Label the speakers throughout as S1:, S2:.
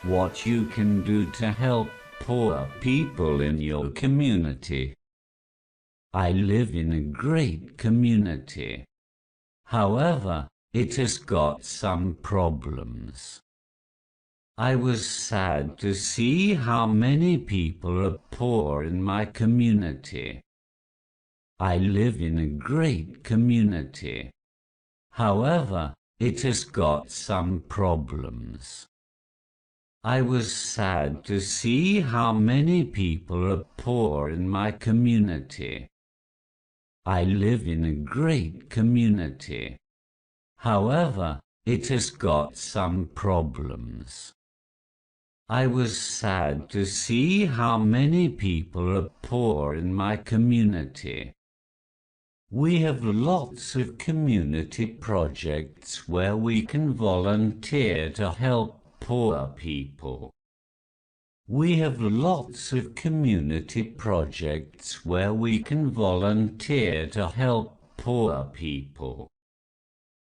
S1: what you can do to help poor people in your community. I live in a great community. However, it has got some problems. I was sad to see how many people are poor in my community. I live in a great community. However, it has got some problems. I was sad to see how many people are poor in my community. I live in a great community. However, it has got some problems. I was sad to see how many people are poor in my community. We have lots of community projects where we can volunteer to help poor people. We have lots of community projects where we can volunteer to help poor people.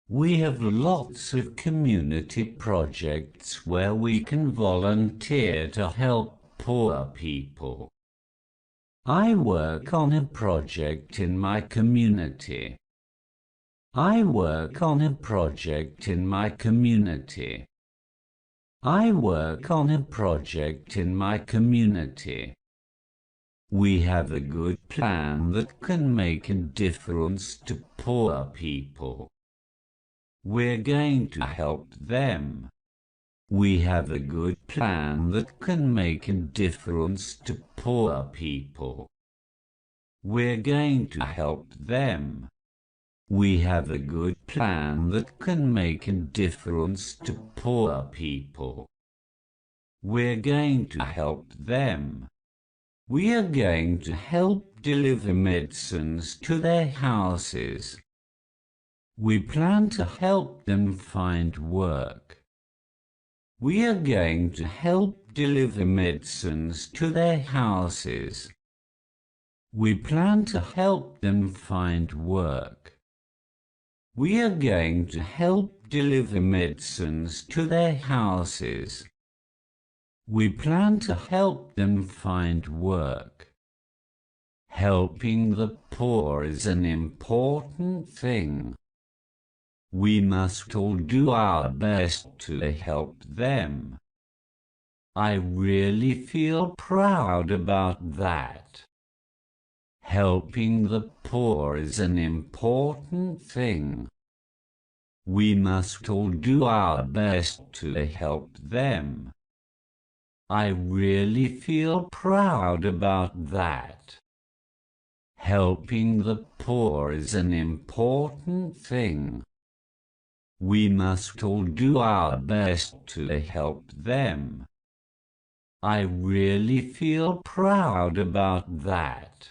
S1: We have lots of community projects where we can volunteer to help poor people. I work on a project in my community. I work on a project in my community. I work on a project in my community. We have a good plan that can make a difference to poor people. We're going to help them. We have a good plan that can make a difference to poor people. We're going to help them. We have a good plan that can make a difference to poor people. We're going to help them. We are going to help deliver medicines to their houses. We plan to help them find work. We are going to help deliver medicines to their houses. We plan to help them find work. We are going to help deliver medicines to their houses. We plan to help them find work. Helping the poor is an important thing. We must all do our best to help them. I really feel proud about that. Helping the poor is an important thing. We must all do our best to help them. I really feel proud about that. Helping the poor is an important thing. We must all do our best to help them. I really feel proud about that.